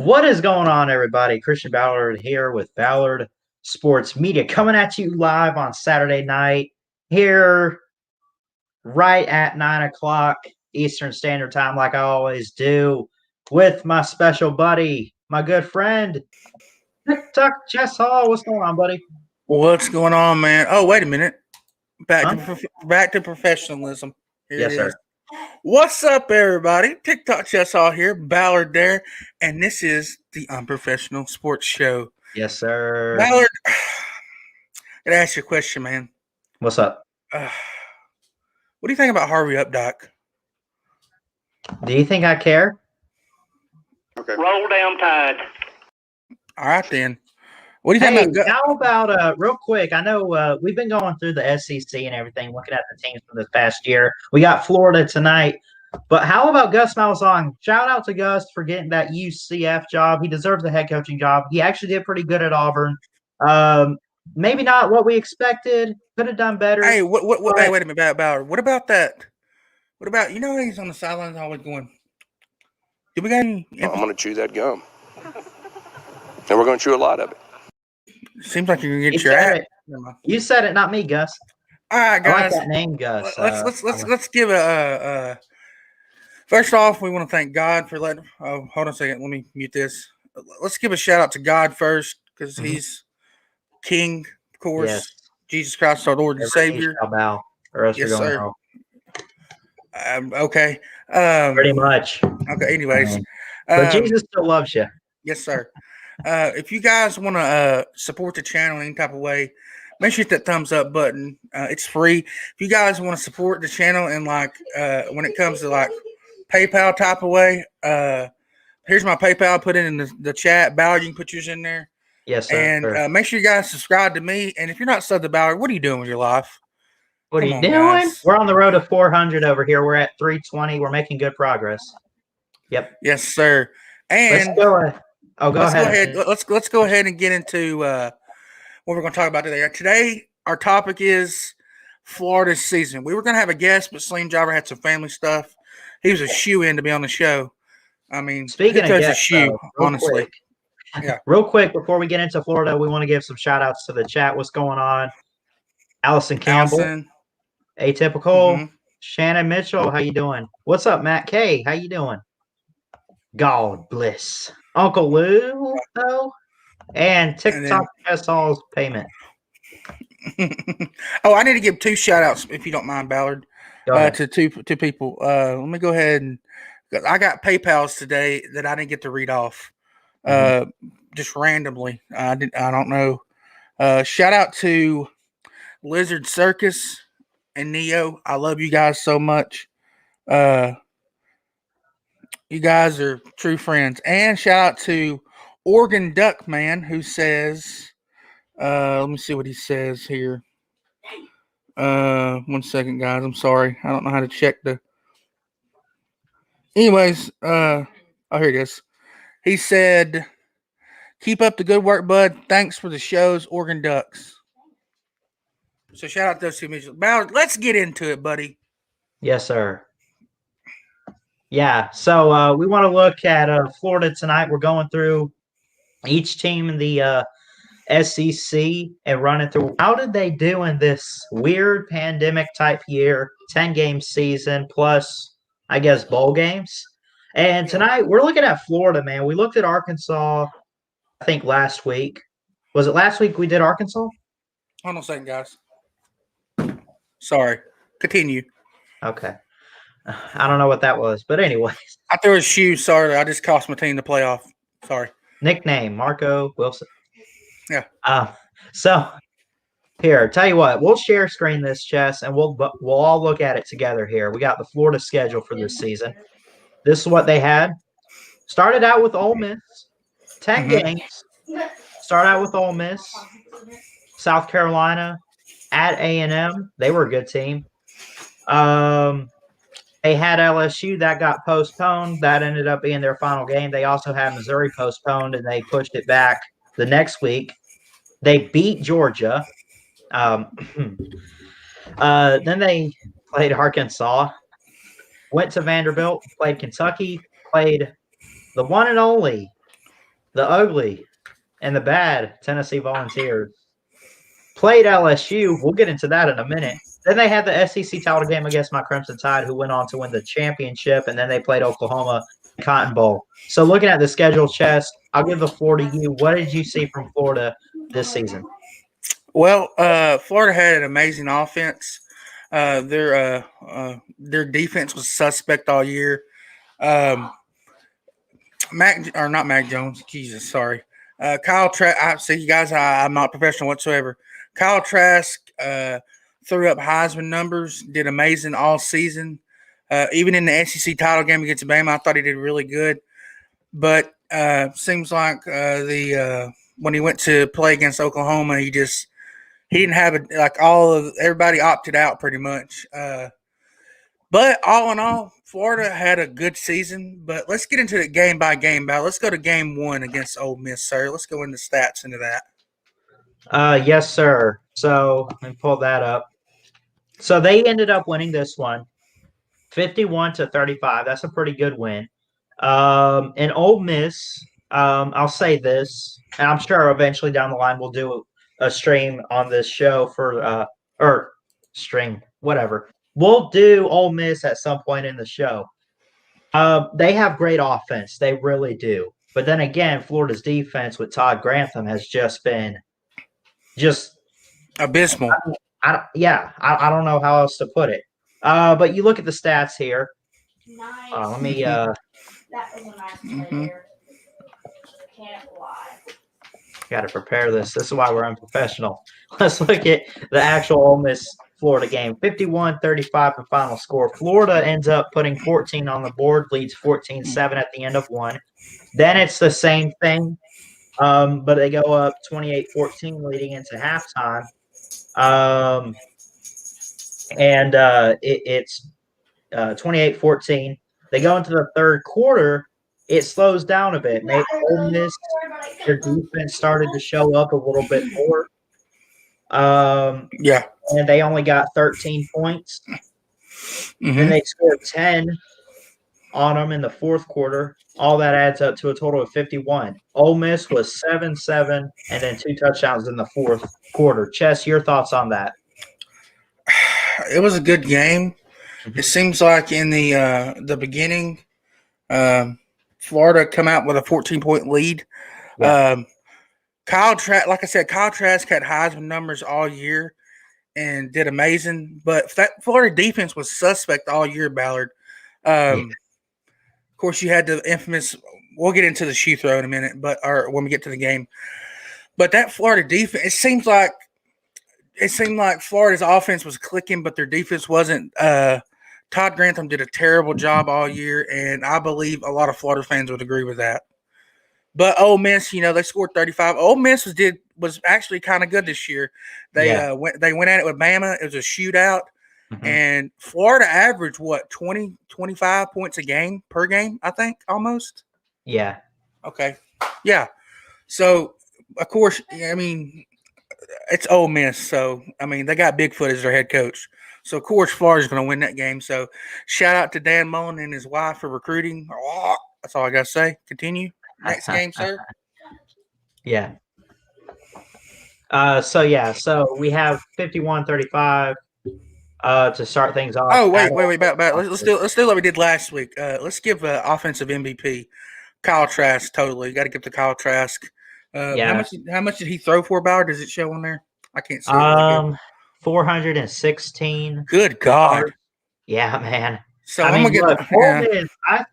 What is going on, everybody? Christian Ballard here with Ballard Sports Media, coming at you live on Saturday night here right at 9 o'clock Eastern Standard Time, like I always do, with my special buddy, my good friend, TikTok Chess Hall. What's going on, buddy? What's going on, man? Oh, wait a minute. Back Huh? to professionalism. Here Yes, it sir. is. What's up, everybody? TikTok Chess All here, Ballard there, and this is the Unprofessional Sports Show. Yes, sir. Ballard, gotta ask you a question, man. What's up? What do you think about Harvey Updike? Do you think I care? Okay. Roll down Tide. All right, then. What do you think about? How about real quick? I know we've been going through the SEC and everything, looking at the teams from this past year. We got Florida tonight, but how about Gus Malzahn? Shout out to Gus for getting that UCF job. He deserves a head coaching job. He actually did pretty good at Auburn. Maybe not what we expected. Could have done better. Hey, hey, wait a minute, Ballard. What about that? What about he's on the sidelines always going? Did we got any? I'm going to chew that gum, and we're going to chew a lot of it. Seems like you're gonna get your ass. You said it, not me, Gus. All right, guys. I like that name, Gus. Let's give a. First off, we want to thank God for letting. Oh, hold on a second. Let me mute this. Let's give a shout out to God first because He's King, of course. Yes. Jesus Christ, our Lord and Savior. Shall bow, or else Yes, you're going sir. home. Okay. Pretty much. Okay. Anyways, but Jesus still loves you. Yes, sir. If you guys want to support the channel in any type of way, make sure you hit that thumbs up button. It's free. If you guys want to support the channel and when it comes to PayPal type of way, here's my PayPal. Put it in the chat. Ballard, you can put yours in there. Yes, sir. And make sure you guys subscribe to me. And if you're not subbed to Ballard, what are you doing with your life? What are you doing? Guys. We're on the road to 400 over here. We're at 320. We're making good progress. Yep. Yes, sir. And let's go. Go ahead. Let's go ahead and get into what we're going to talk about today. Today, our topic is Florida's season. We were going to have a guest, but Slim Jobber had some family stuff. He was a shoe-in to be on the show. I mean, speaking of guests, honestly. Yeah. Real quick, before we get into Florida, we want to give some shout-outs to the chat. What's going on? Allison Campbell. Atypical. Shannon Mitchell, how you doing? What's up, Matt K? How you doing? God bless. Uncle Lou, though, and TikTok Chess Hall's payment. Oh, I need to give two shout-outs, if you don't mind, Ballard, to two people. Let me go ahead and – I got PayPals today that I didn't get to read off just randomly. I don't know. Shout out to Lizard Circus and Neo. I love you guys so much. You guys are true friends. And shout out to Oregon Duck Man who says, let me see what he says here. 1 second, guys. I'm sorry. I don't know how to check the. Anyways, here it is. He said, keep up the good work, bud. Thanks for the shows, Oregon Ducks. So shout out to those two mutuals. Ballard, let's get into it, buddy. Yes, sir. Yeah, so we want to look at Florida tonight. We're going through each team in the SEC and running through how did they do in this weird pandemic type year, 10-game season plus, I guess, bowl games. And tonight we're looking at Florida, man. We looked at Arkansas, I think last week. Was it last week we did Arkansas? Hold on a second, guys. Sorry. Continue. Okay. I don't know what that was, but anyways. I threw a shoe. Sorry, I just cost my team the playoff. Sorry. Nickname, Marco Wilson. Yeah. So here, tell you what, we'll share screen this, Chess, and we'll all look at it together here. We got the Florida schedule for this season. This is what they had. Started out with Ole Miss, 10 games. Start out with Ole Miss, South Carolina, at A&M. They were a good team. They had LSU that got postponed. That ended up being their final game. They also had Missouri postponed, and they pushed it back the next week. They beat Georgia. Then they played Arkansas, went to Vanderbilt, played Kentucky, played the one and only the ugly and the bad Tennessee Volunteers played LSU. We'll get into that in a minute. Then they had the SEC title game against my Crimson Tide, who went on to win the championship, and then they played Oklahoma Cotton Bowl. So looking at the schedule, Chess, I'll give the floor to you. What did you see from Florida this season? Well, Florida had an amazing offense. Their defense was suspect all year. Not Mac Jones. Jesus, sorry. Kyle Trask. I see you guys. I'm not professional whatsoever. Kyle Trask threw up Heisman numbers. Did amazing all season. Even in the SEC title game against Bama, I thought he did really good. But seems like when he went to play against Oklahoma, he didn't have it. Like everybody opted out pretty much. But all in all, Florida had a good season. But let's get into the game by game battle. Let's go to game 1 against Ole Miss, sir. Let's go into stats into that. Yes, sir. So let me pull that up. So they ended up winning this one, 51-35. That's a pretty good win. And Ole Miss, I'll say this, and I'm sure eventually down the line we'll do a stream on this show or stream, whatever. We'll do Ole Miss at some point in the show. They have great offense. They really do. But then again, Florida's defense with Todd Grantham has just been abysmal. I don't know how else to put it. But you look at the stats here. Nice. Let me that was a nice play there. Can't lie. Got to prepare this. This is why we're unprofessional. Let's look at the actual Ole Miss Florida game. 51-35 the final score. Florida ends up putting 14 on the board, leads 14-7 at the end of one. Then it's the same thing, but they go up 28-14 leading into halftime. It's 28-14. They go into the third quarter. It slows down a bit. Maybe Ole Miss, their defense started to show up a little bit more. And they only got 13 points. Mm-hmm. Then they scored 10 on them in the fourth quarter. All that adds up to a total of 51. Ole Miss was 7-7 and then 2 touchdowns in the fourth quarter. Chess, your thoughts on that? It was a good game. Mm-hmm. It seems like in the beginning, Florida come out with a 14-point lead. Yeah. Kyle Trask had Heisman numbers all year and did amazing. But that Florida defense was suspect all year, Ballard. Of course, you had the infamous – we'll get into the shoe throw in a minute, or when we get to the game. But that Florida defense, it seemed like Florida's offense was clicking, but their defense wasn't. Todd Grantham did a terrible job all year, and I believe a lot of Florida fans would agree with that. But Ole Miss, they scored 35. Ole Miss was actually kind of good this year. They went at it with Bama. It was a shootout, and Florida averaged 20, 25 points per game, I think, almost. Yeah. Okay. Yeah. So of course, it's Ole Miss. So they got Bigfoot as their head coach. So, of course, Florida's going to win that game. So, shout out to Dan Mullen and his wife for recruiting. Oh, that's all I got to say. Continue. Next game, sir. Yeah. So we have 51-35 to start things off. Oh, wait. Let's do what we did last week. Let's give offensive MVP. Kyle Trask, totally. Got to give to Kyle Trask. How much did he throw for, Ballard? Does it show on there? I can't see it. 416. Good God. Yeah, man. So I'm gonna get. Ole Miss, I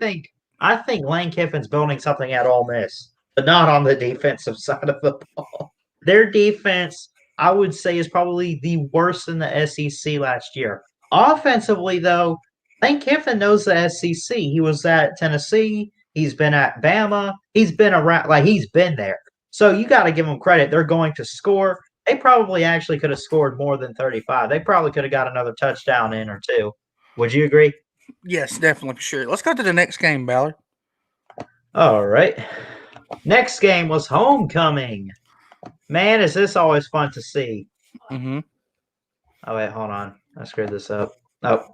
think Lane Kiffin's building something at Ole Miss, but not on the defensive side of the ball. Their defense, I would say, is probably the worst in the SEC last year. Offensively, though, Lane Kiffin knows the SEC. He was at Tennessee. He's been at Bama. He's been around, he's been there. So you got to give him credit. They're going to score. They probably actually could have scored more than 35. They probably could have got another touchdown in or two. Would you agree? Yes, definitely, for sure. Let's go to the next game, Ballard. All right. Next game was homecoming. Man, is this always fun to see. Mm-hmm. Oh, wait, hold on. I screwed this up. Oh.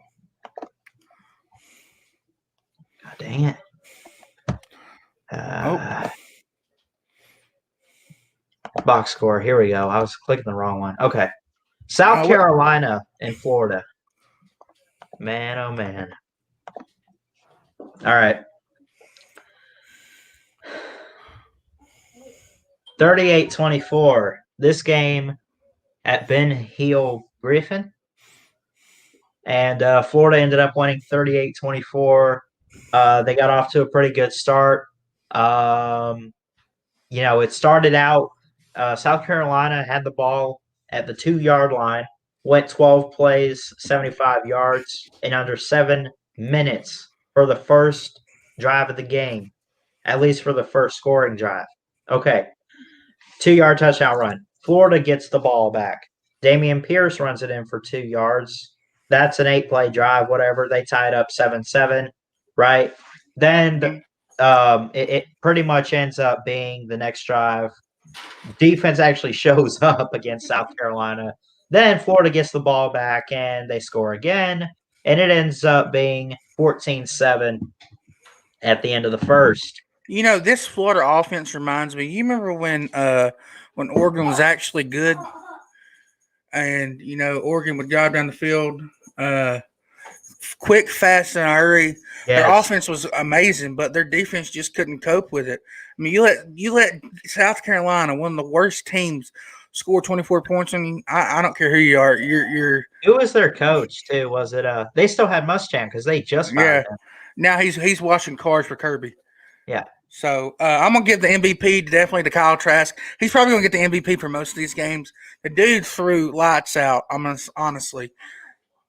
God dang it. Box score. Here we go. I was clicking the wrong one. Okay. South Carolina and Florida. Man, oh man. All right. 38-24. This game at Ben Hill Griffin. And Florida ended up winning 38-24. They got off to a pretty good start. It started out South Carolina had the ball at the 2-yard line, went 12 plays, 75 yards in under 7 minutes for the first drive of the game, at least for the first scoring drive. Okay, 2-yard touchdown run. Florida gets the ball back. Damian Pierce runs it in for 2 yards. That's an 8-play drive, whatever. They tied up 7-7, right? Then it pretty much ends up being the next drive. Defense actually shows up against South Carolina. Then Florida gets the ball back and they score again. And it ends up being 14-7 at the end of the first. This Florida offense reminds me. You remember when Oregon was actually good, and Oregon would drive down the field, quick, fast, and hurry. Yes. Their offense was amazing, but their defense just couldn't cope with it. I mean, you let South Carolina, one of the worst teams, score 24 points. I mean, I don't care who you are. You're. Who was their coach too? Was it They still had Muschamp because they just fired him. Now he's washing cars for Kirby. Yeah. So I'm gonna give the MVP definitely to Kyle Trask. He's probably gonna get the MVP for most of these games. The dude threw lights out. Honestly,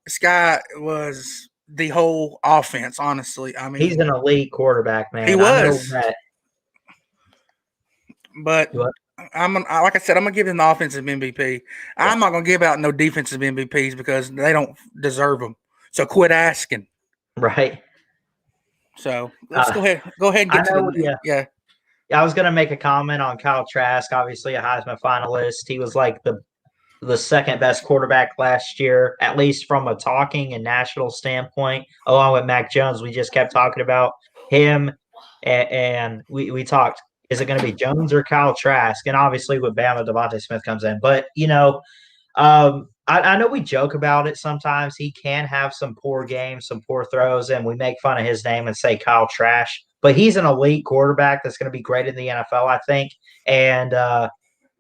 this guy was the whole offense. Honestly, I mean, he's an elite quarterback, man. He was. But like I said, I'm gonna give him the offensive MVP. Yeah. I'm not gonna give out no defensive MVPs because they don't deserve them. So quit asking. Right. So let's go ahead and get to the yeah. I was gonna make a comment on Kyle Trask, obviously a Heisman finalist. He was like the second best quarterback last year, at least from a talking and national standpoint, along with Mac Jones. We just kept talking about him, and we talked, is it going to be Jones or Kyle Trask? And obviously with Bama, Devontae Smith comes in. But, I know we joke about it sometimes. He can have some poor games, some poor throws, and we make fun of his name and say Kyle Trash. But he's an elite quarterback that's going to be great in the NFL, I think. And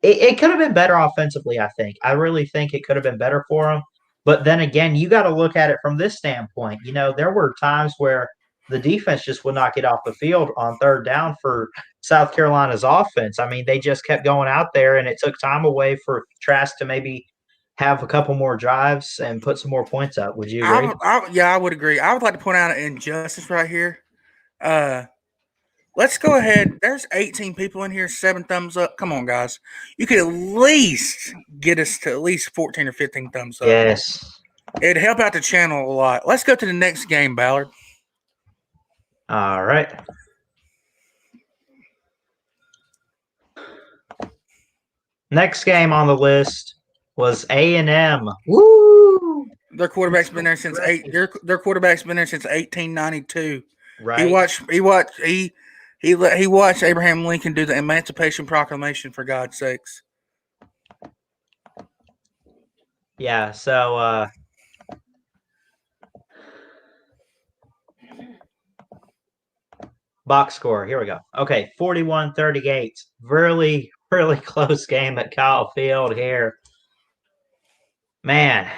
it could have been better offensively, I think. I really think it could have been better for him. But then again, you got to look at it from this standpoint. There were times where the defense just would not get off the field on third down for South Carolina's offense. I mean, they just kept going out there, and it took time away for Trask to maybe have a couple more drives and put some more points up. Would you agree? I would agree. I would like to point out an injustice right here. Let's go ahead. There's 18 people in here, 7 thumbs up. Come on, guys. You could at least get us to at least 14 or 15 thumbs up. Yes. It'd help out the channel a lot. Let's go to the next game, Ballard. All right. Next game on the list was A&M. Woo! Their quarterback's been there since their quarterback's been there since 1892. Right. He watched Abraham Lincoln do the Emancipation Proclamation, for God's sakes. Yeah, so box score. Here we go. Okay, 41-38. Really, really close game at Kyle Field here. Man,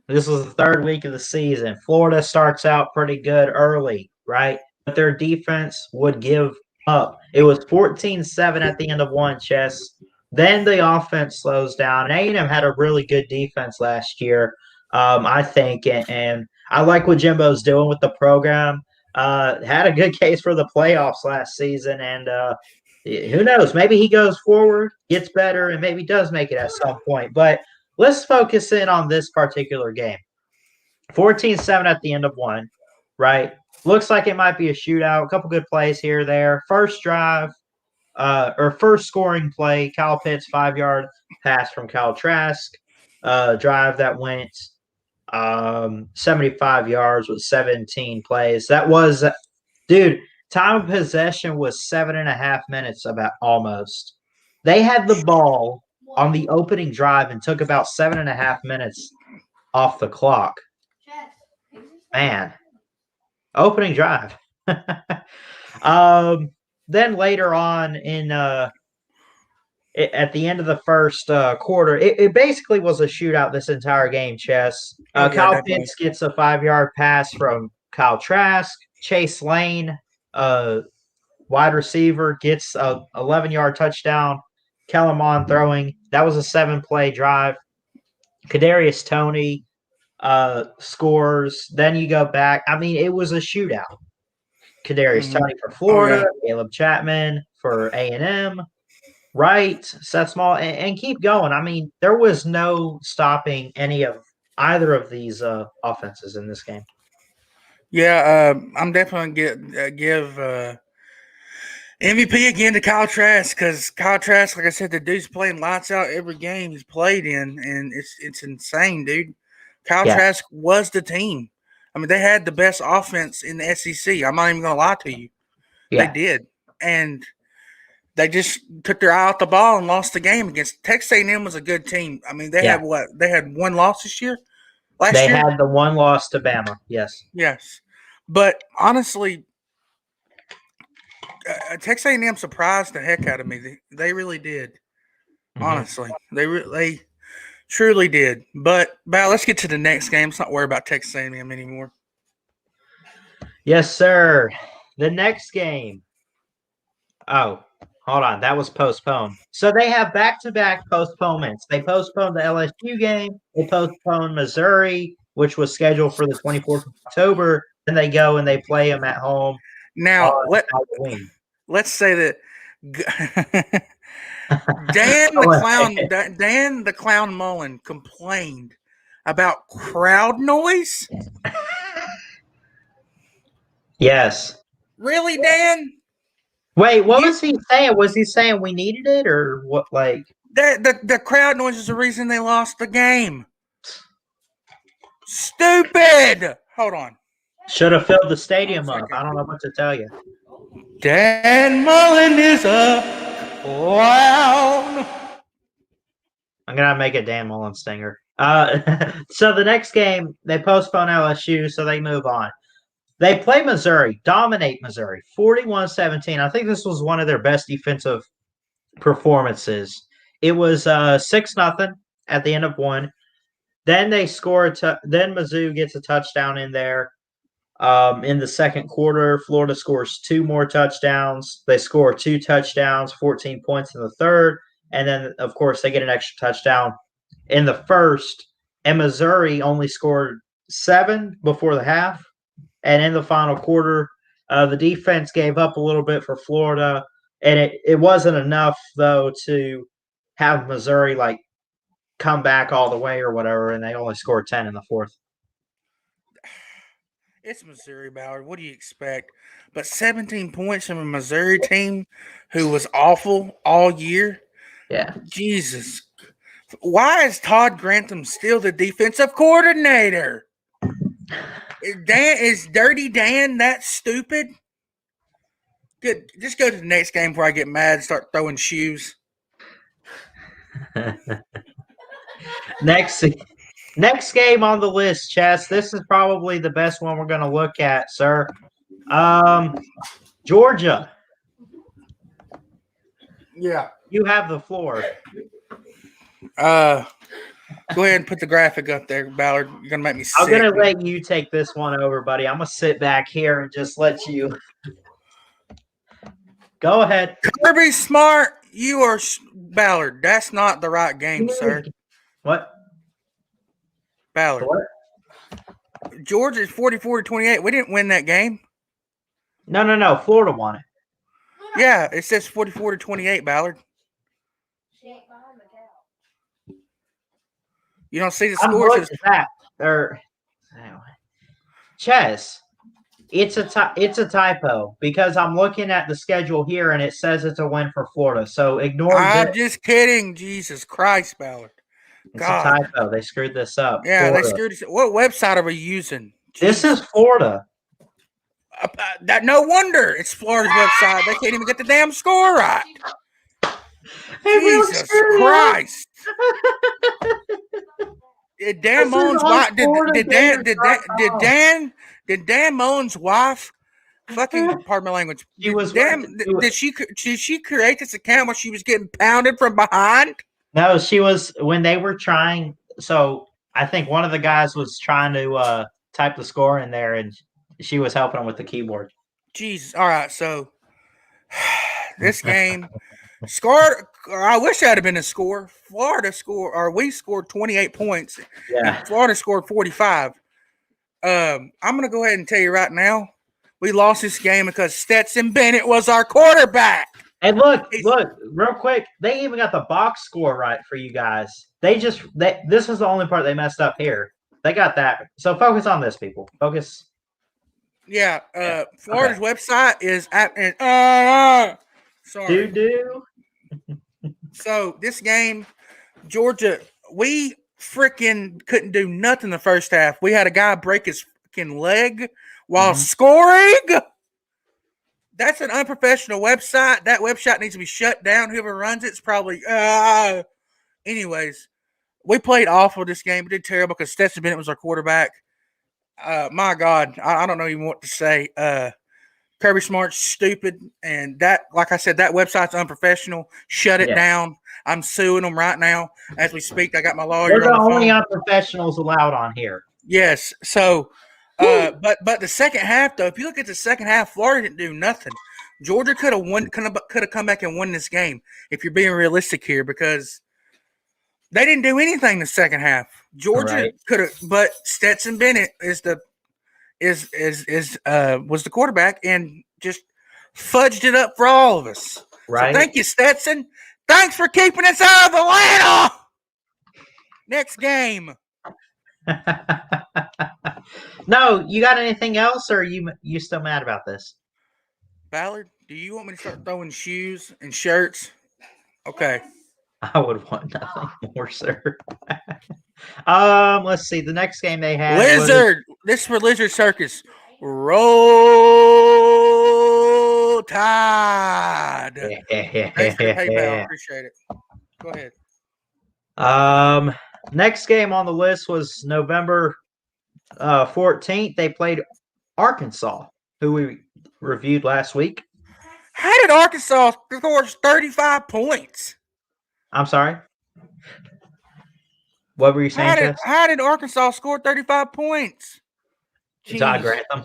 this was the third week of the season. Florida starts out pretty good early, right? But their defense would give up. It was 14-7 at the end of one, Chess. Then the offense slows down. A&M had a really good defense last year, I think, and I like what Jimbo's doing with the program. Had a good case for the playoffs last season, and who knows? Maybe he goes forward, gets better, and maybe does make it at some point. But let's focus in on this particular game. 14-7 at the end of one, right? Looks like it might be a shootout. A couple good plays here or there. First drive, or first scoring play, Kyle Pitts 5-yard pass from Kyle Trask. Drive that went 75 yards with 17 plays. That was, dude, time of possession was 7.5 minutes, about almost. They had the ball on the opening drive and took about 7.5 minutes off the clock. Man, opening drive. Then later on at the end of the first quarter, it basically was a shootout this entire game, Chess. Yeah, Kyle definitely. Pitts gets a 5-yard pass from Kyle Trask. Chase Lane, wide receiver, gets a 11-yard touchdown. Kellen Mond throwing. That was a 7-play drive. Kadarius Toney scores. Then you go back. I mean, it was a shootout. Kadarius Toney for Florida, Caleb Chapman for A&M, Wright, Seth Small, and keep going. I mean, there was no stopping either of these offenses in this game. Yeah, I'm definitely gonna give MVP again to Kyle Trask, because Kyle Trask, like I said, the dude's playing lights out every game he's played in, and it's insane, dude. Kyle Trask was the team. I mean, they had the best offense in the SEC. I'm not even going to lie to you. Yeah. They did. And they just took their eye off the ball and lost the game against Texas A&M. Was a good team. I mean, they had what? They had one loss this year? Last year? They had the one loss to Bama, yes. Yes. But honestly, Texas A&M surprised the heck out of me. They really did. Honestly. They truly did. But, Val, let's get to the next game. Let's not worry about Texas A&M anymore. Yes, sir. The next game. Oh, hold on. That was postponed. So they have back-to-back postponements. They postponed the LSU game. They postponed Missouri, which was scheduled for the 24th of October. Then they go and they play them at home. Now, let's say that Dan the Clown Mullen complained about crowd noise. Yes. Really, Dan? Wait, what was he saying? Was he saying we needed it, or what? Like the crowd noise is the reason they lost the game. Stupid. Hold on. Should have filled the stadium up. I don't know what to tell you. Dan Mullen is a clown. I'm gonna make a Dan Mullen stinger. So the next game they postpone LSU, so they move on. They play Missouri, dominate Missouri, 41-17. I think this was one of their best defensive performances. It was 6-0 at the end of one. Then they score. Then Mizzou gets a touchdown in there. In the second quarter, Florida scores 2 more touchdowns. They score 2 touchdowns, 14 points in the third. And then, of course, they get an extra touchdown in the first. And Missouri only scored 7 before the half. And in the final quarter, the defense gave up a little bit for Florida. And it wasn't enough, though, to have Missouri, come back all the way or whatever. And they only scored 10 in the fourth. It's Missouri, Ballard. What do you expect? But 17 points from a Missouri team who was awful all year? Yeah. Jesus. Why is Todd Grantham still the defensive coordinator? Is Dirty Dan that stupid? Good. Just go to the next game before I get mad and start throwing shoes. Next game on the list, Chess. This is probably the best one we're going to look at, sir. Georgia. Yeah. You have the floor. Go ahead and put the graphic up there, Ballard. You're going to make me sick. I'm going to let you take this one over, buddy. I'm going to sit back here and just let you. Go ahead. Kirby Smart, you are Ballard. That's not the right game, sir. What? Ballard. What? Georgia's 44-28. We didn't win that game. No. Florida won it. Yeah, it says 44-28, Ballard. You don't see the scores? Chess. It's a typo because I'm looking at the schedule here and it says it's a win for Florida. So ignore. I'm just kidding. Jesus Christ, Ballard. It's a typo. They screwed this up. Yeah, Florida. They screwed this up. What website are we using? This is Florida. No wonder it's Florida's website. They can't even get the damn score right. Jesus Christ! Did Dan Mullen's wife? Did Dan Mullen's wife? Fucking, pardon my language. Did she create this account when she was getting pounded from behind? No, she was when they were trying. So I think one of the guys was trying to type the score in there, and she was helping him with the keyboard. Jesus. All right, so this game scored. I wish that had been a score. We scored 28 points. Yeah. And Florida scored 45. I'm gonna go ahead and tell you right now, we lost this game because Stetson Bennett was our quarterback. And look, real quick, they even got the box score right for you guys. This was the only part they messed up here. They got that. So focus on this, people. Focus. Yeah, Florida's website is at sorry. Do. So this game, Georgia, we freaking couldn't do nothing the first half. We had a guy break his freaking leg while scoring. That's an unprofessional website. That website needs to be shut down. Whoever runs it's probably. Anyways, we played awful this game. We did terrible because Stetson Bennett was our quarterback. My God, I don't know even what to say. Kirby Smart's stupid, and that, like I said, that website's unprofessional. Shut it down. I'm suing them right now as we speak. I got my lawyer. We're the only unprofessionals allowed on here. Yes. So, but the second half, though, if you look at the second half, Florida didn't do nothing. Georgia could have come back and won this game if you're being realistic here, because they didn't do anything the second half. Georgia could have, but Stetson Bennett was the quarterback and just fudged it up for all of us. Right. So thank you, Stetson. Thanks for keeping us out of Atlanta. Next game. No, you got anything else, or are you still mad about this? Ballard, do you want me to start throwing shoes and shirts? Okay. I would want nothing more, sir. Let's see. The next game they had Lizard. This is for Lizard Circus. Roll Tide. Thanks for the PayPal. Appreciate it. Go ahead. Next game on the list was November 14th. They played Arkansas, who we reviewed last week. How did Arkansas score 35 points? I'm sorry. What were you saying, how did Arkansas score 35 points? Todd Grantham.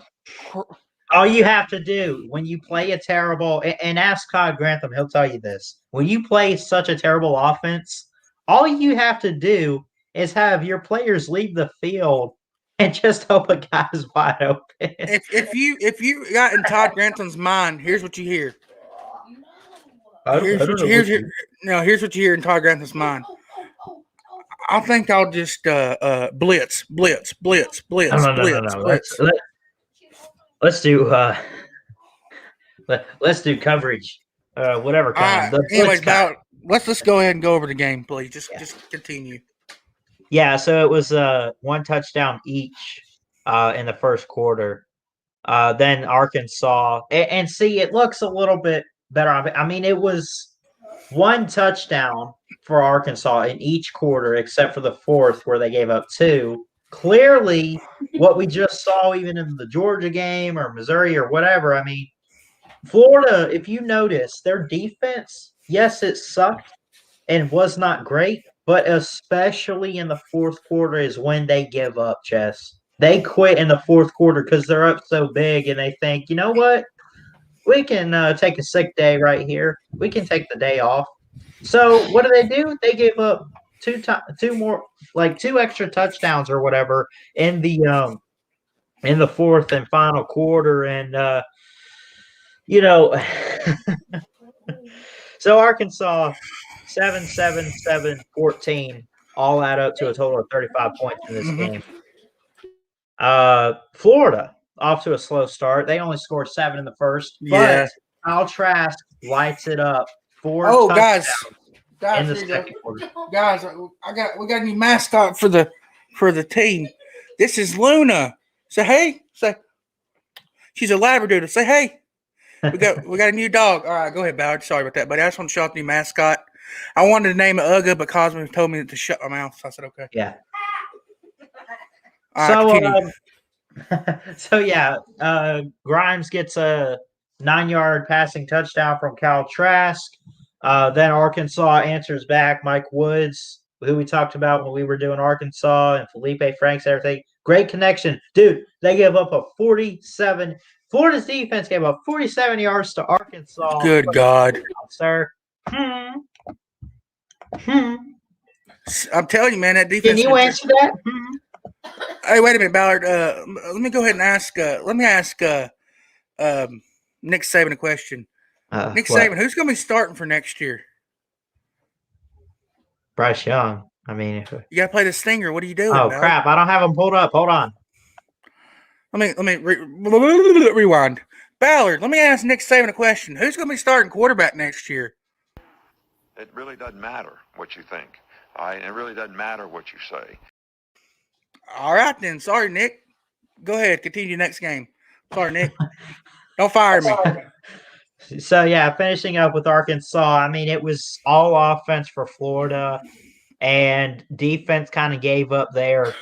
All you have to do when you play a terrible, and ask Todd Grantham, he'll tell you this. When you play such a terrible offense, all you have to do is have your players leave the field and just hope a guy's wide open. If you got in Todd Grantham's mind, here's what you hear. Here's what you hear in Todd Grantham's mind. I think I'll just blitz. No. Let's do let's do coverage. Whatever kind. Anyways, let's go ahead and go over the game, please. Just continue. Yeah, so it was one touchdown each in the first quarter. Then Arkansas, and see, it looks a little bit better. I mean, it was one touchdown for Arkansas in each quarter, except for the fourth where they gave up two. Clearly, what we just saw even in the Georgia game or Missouri or whatever, I mean, Florida, if you notice, their defense, yes, it sucked and was not great, but especially in the fourth quarter is when they give up, Chess. They quit in the fourth quarter because they're up so big and they think, you know what? We can take a sick day right here. We can take the day off. So what do? They gave up two extra touchdowns or whatever in the fourth and final quarter, and so Arkansas 7-7-7-14 all add up to a total of 35 points in this game. Florida off to a slow start. They only scored 7 in the first, but Kyle Trask lights it up. 4 touchdowns in the second quarter. Guys, we got a new mascot for the team. This is Luna. Say hey. She's a Labradoodle. Say hey. We got a new dog. All right, go ahead, Ballard. Sorry about that, buddy. I just want to show off the new mascot. I wanted to name it Ugga, but Cosmo told me to shut my mouth, so I said okay. Yeah. All right, Grimes gets a 9-yard passing touchdown from Kyle Trask. Then Arkansas answers back. Mike Woods, who we talked about when we were doing Arkansas, and Felipe Franks, everything. Great connection. Dude, they gave up a 47. Florida's defense gave up 47 yards to Arkansas. Good God. Sir. I'm telling you, man, that defense. Can you answer that? Hey, wait a minute, Ballard. Let me go ahead and ask. Let me ask Nick Saban a question. Nick Saban, who's going to be starting for next year? Bryce Young. I mean, you got to play the stinger. What are you doing? Oh, Ballard? crap! I don't have him pulled up. Hold on. Let me rewind. Ballard, let me ask Nick Saban a question. Who's going to be starting quarterback next year? It really doesn't matter what you think. It really doesn't matter what you say. All right, then. Sorry, Nick. Go ahead. Continue next game. Sorry, Nick. Don't fire me. So, yeah, finishing up with Arkansas, I mean, it was all offense for Florida, and defense kind of gave up there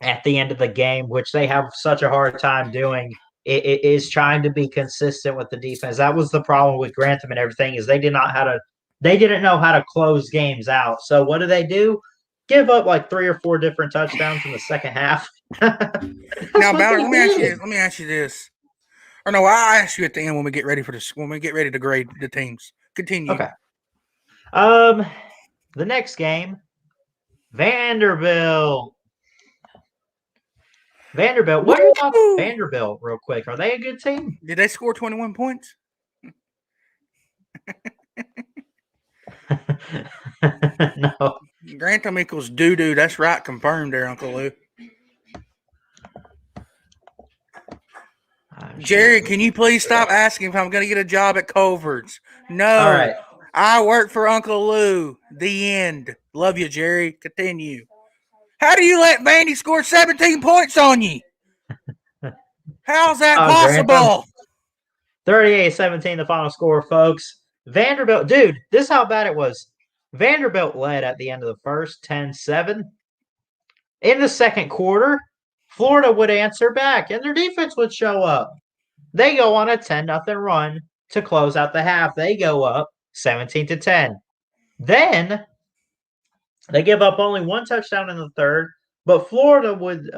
at the end of the game, which they have such a hard time doing. It is trying to be consistent with the defense. That was the problem with Grantham and everything, is they didn't know how to close games out. So what do? Give up like 3 or 4 different touchdowns in the second half. Now, Ballard, let me ask you this. Or no, I'll ask you at the end when we get ready to grade the teams. Continue. Okay. The next game, Vanderbilt. What do you thought of Vanderbilt real quick? Are they a good team? Did they score 21 points? No. Grantham equals doo-doo. That's right. Confirmed there, Uncle Lou. Jerry, can you please stop asking if I'm going to get a job at Culver's? No. All right. I work for Uncle Lou. The end. Love you, Jerry. Continue. How do you let Vandy score 17 points on you? How's that possible? 38-17, the final score, folks. Vanderbilt, dude, this is how bad it was. Vanderbilt led at the end of the first, 10-7. In the second quarter, Florida would answer back, and their defense would show up. They go on a 10-0 run to close out the half. They go up 17-10. Then they give up only 1 touchdown in the third, but Florida would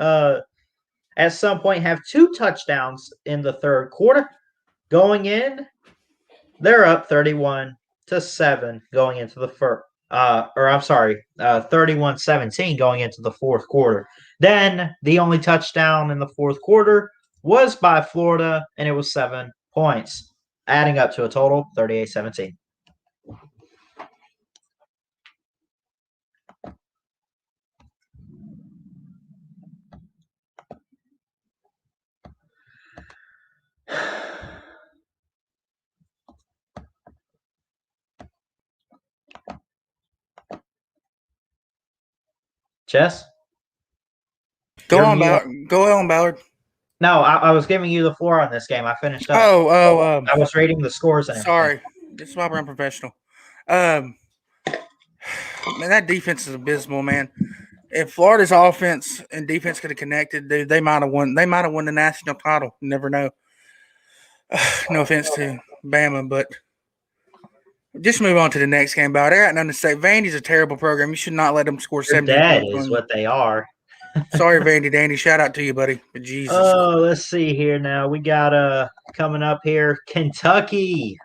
at some point have 2 touchdowns in the third quarter. Going in, they're up 31-7 going into the first. 31-17 going into the fourth quarter. Then the only touchdown in the fourth quarter was by Florida, and it was 7 points, adding up to a total 38-17. Chess? Go on, Ballard. No, I was giving you the floor on this game. I finished up. I was reading the scores and everything. Sorry. This is why we're unprofessional. Man, that defense is abysmal, man. If Florida's offense and defense could have connected, dude, they might have won. They might have won the national title. You never know. No offense to Bama, but just move on to the next game. Ballard, I got nothing to say. Vandy's a terrible program. You should not let them score 17 That points. is what they are. Sorry, Vandy Dandy. Shout out to you, buddy. But Jesus. Oh, let's see here now. We got coming up here, Kentucky.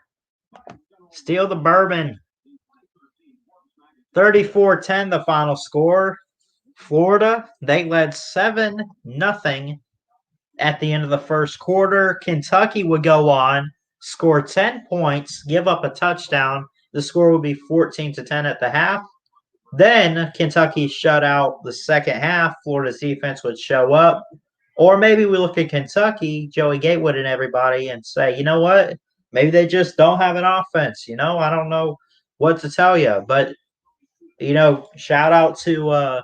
Steal the bourbon. 34-10 the final score. Florida, they led 7-0 at the end of the first quarter. Kentucky would go on, score 10 points, give up a touchdown. The score would be 14-10 at the half. Then Kentucky shut out the second half. Florida's defense would show up. Or maybe we look at Kentucky, Joey Gatewood and everybody, and say, you know what? Maybe they just don't have an offense. You know, I don't know what to tell you. But, you know, shout out to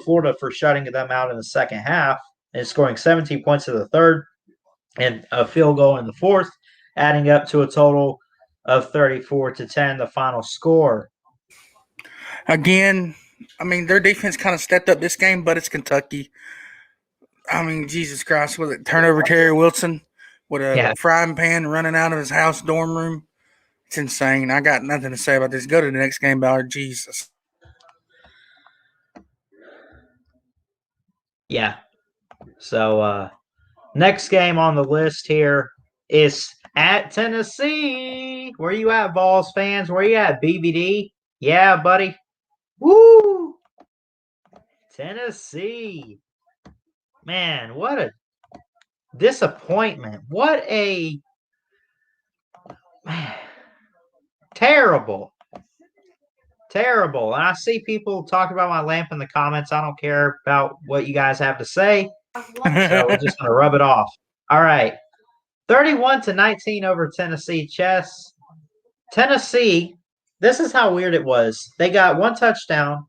Florida for shutting them out in the second half and scoring 17 points in the third and a field goal in the fourth, adding up to a total of 34-10, the final score. Again, I mean, their defense kind of stepped up this game, but it's Kentucky. I mean, Jesus Christ, with it turnover Terry Wilson with a frying pan running out of his house dorm room. It's insane. I got nothing to say about this. Go to the next game, Ballard. Jesus. Yeah. So, next game on the list here is at Tennessee. Where you at, Vols fans? Where you at, BBD? Yeah, buddy. Woo! Tennessee. Man, what a disappointment. What a man. Terrible. Terrible. And I see people talk about my lamp in the comments. I don't care about what you guys have to say. So we're just going to rub it off. All right. 31-19 over Tennessee Chess. Tennessee, this is how weird it was. They got one touchdown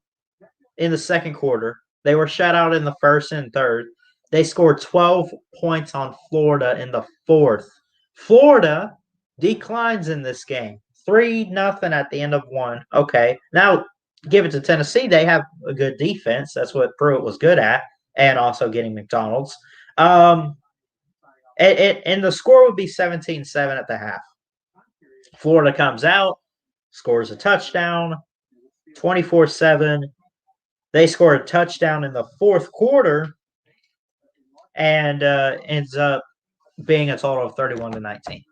in the second quarter. They were shut out in the first and third. They scored 12 points on Florida in the fourth. Florida declines in this game. 3-0 at the end of one. Okay. Now, give it to Tennessee. They have a good defense. That's what Pruitt was good at, and also getting McDonald's. And the score would be 17-7 at the half. Florida comes out, scores a touchdown, 24-7. They score a touchdown in the fourth quarter, and ends up being a total of 31-19.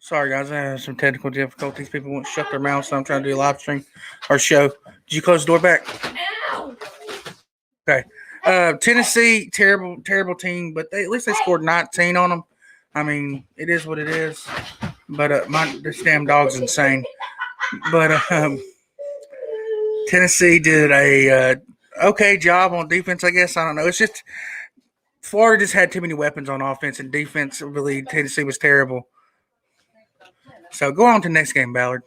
Sorry, guys. I have some technical difficulties. People won't shut their mouths, so I'm trying to do a live stream or show. Did you close the door back? Okay. Tennessee, terrible team, but at least they scored 19 on them. I mean, it is what it is. But this damn dog's insane. But Tennessee did a okay job on defense, I guess. I don't know. It's just Florida just had too many weapons on offense, and defense, really, Tennessee was terrible. So go on to the next game, Ballard.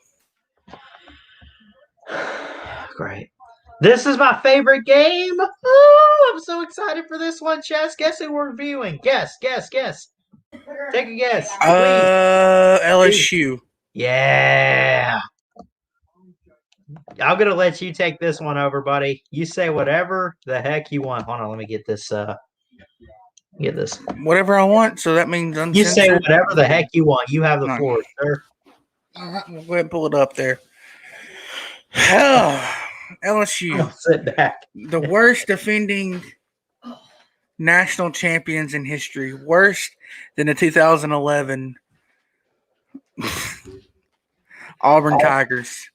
Great. This is my favorite game. Oh, I'm so excited for this one, Chess. Guess who we're reviewing? Guess. Take a guess. LSU. Yeah. I'm going to let you take this one over, buddy. You say whatever the heck you want. Hold on, let me get this. Whatever I want, so that means uncensored. You say whatever the heck you want. You have the floor, sir. All right, we'll go ahead and pull it up there. LSU. Sit back. The worst defending national champions in history. Worse than the 2011 Auburn Tigers.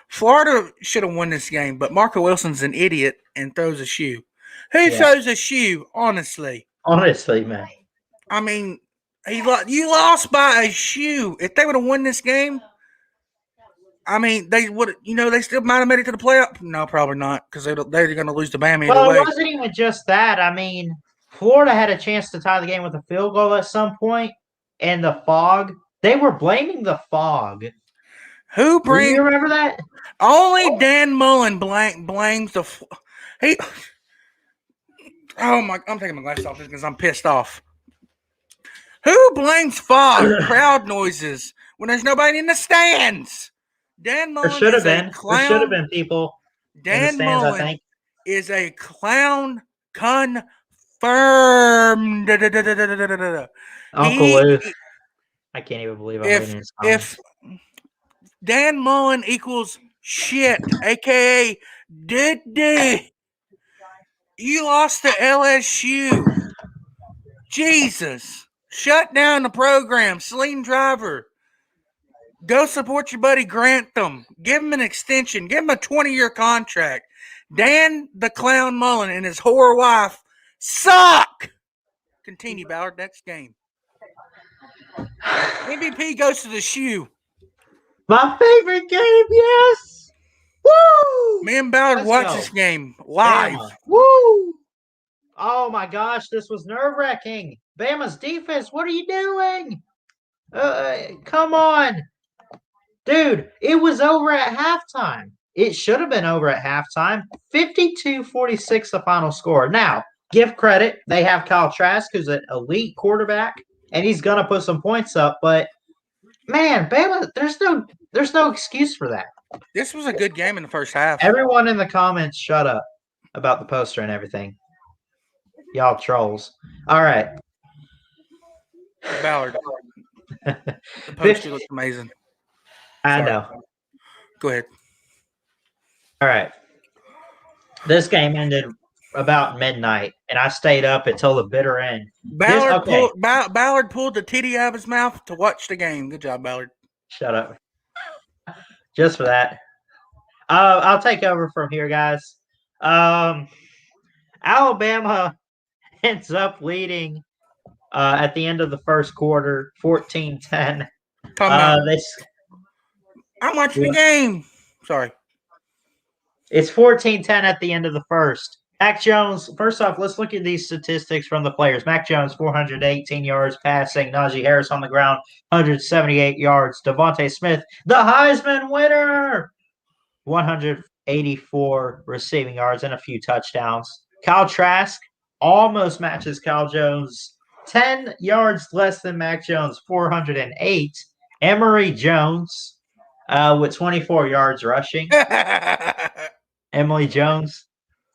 Florida should have won this game, but Marco Wilson's an idiot and throws a shoe. Who throws a shoe, honestly? Honestly, man. I mean, you lost by a shoe. If they would have won this game, I mean, they would. They still might have made it to the playoff. No, probably not, because they're going to lose to Bama either way. It wasn't even just that. I mean, Florida had a chance to tie the game with a field goal at some point, and the fog. They were blaming the fog. Do you remember that? Only Dan Mullen blames the. Oh my! I'm taking my glasses off because I'm pissed off. Who blames fog, crowd noises when there's nobody in the stands? Dan Mullen should have been. There should have been people in the stands, Mullen I think. Is a clown confirmed. Uncle Lou. I can't even believe I'm reading his comments. If Dan Mullen equals shit, a.k.a. Diddy, you lost to LSU. Jesus. Shut down the program. Celine Driver. Go support your buddy Grantham. Give him an extension. Give him a 20-year contract. Dan the Clown Mullen and his whore wife suck. Continue, Ballard. Next game. MVP goes to the shoe. My favorite game, yes. Woo! Me and Ballard watched this game live. Bama. Woo! Oh my gosh, this was nerve-wracking. Bama's defense, what are you doing? Come on. Dude, it was over at halftime. It should have been over at halftime. 52-46 the final score. Now, give credit. They have Kyle Trask, who's an elite quarterback, and he's gonna put some points up. But man, Bama, there's no excuse for that. This was a good game in the first half. Everyone in the comments, shut up about the poster and everything. Y'all trolls. All right. Ballard. The poster looks amazing. I know. Go ahead. All right. This game ended about midnight, and I stayed up until the bitter end. Ballard pulled the titty out of his mouth to watch the game. Good job, Ballard. Shut up. Just for that. I'll take over from here, guys. Alabama ends up leading at the end of the first quarter, 14-10. I'm watching the game. Sorry. It's 14-10 at the end of the first. Mac Jones, first off, let's look at these statistics from the players. Mac Jones, 418 yards passing. Najee Harris on the ground, 178 yards. Devontae Smith, the Heisman winner, 184 receiving yards and a few touchdowns. Kyle Trask almost matches Kyle Jones, 10 yards less than Mac Jones, 408. Emory Jones with 24 yards rushing. Emily Jones.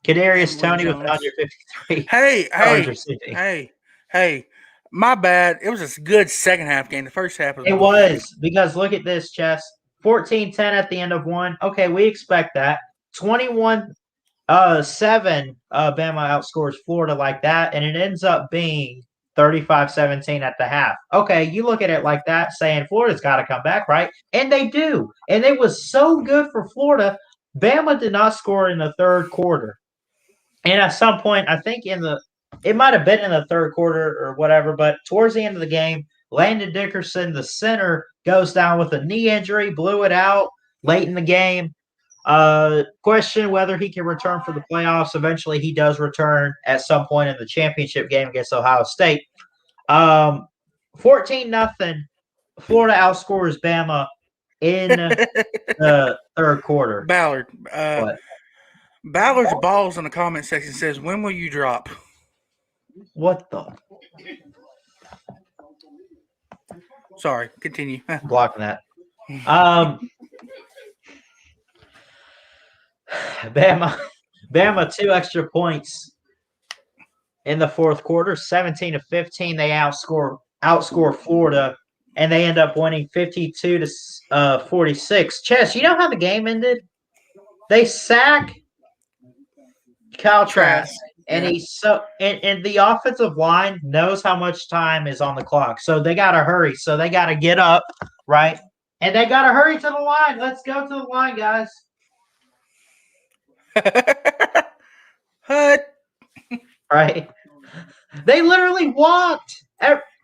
Kadarius Toney with 153 yards receiving. Hey, my bad. It was a good second half game. The first half was. It was, because look at this, Chess. 14-10 at the end of one. Okay, we expect that. 21-7, Bama outscores Florida like that, and it ends up being 35-17 at the half. Okay, you look at it like that, saying Florida's got to come back, right? And they do. And it was so good for Florida. Bama did not score in the third quarter. And at some point, I think it might have been in the third quarter or whatever, but towards the end of the game, Landon Dickerson, the center, goes down with a knee injury, blew it out late in the game. Question whether he can return for the playoffs. Eventually, he does return at some point in the championship game against Ohio State. 14-0. Florida outscores Bama in the third quarter. Ballard. Ballard's balls in the comment section says, "When will you drop?" What the? Sorry, continue. Blocking that. Bama 2 extra points in the fourth quarter, 17-15. They outscore Florida, and they end up winning 52-46. Chess, you know how the game ended? They sack Kyle Trask, and and the offensive line knows how much time is on the clock, so they got to hurry. So they got to get up, right? And they got to hurry to the line. Let's go to the line, guys. Hut. Right? They literally walked.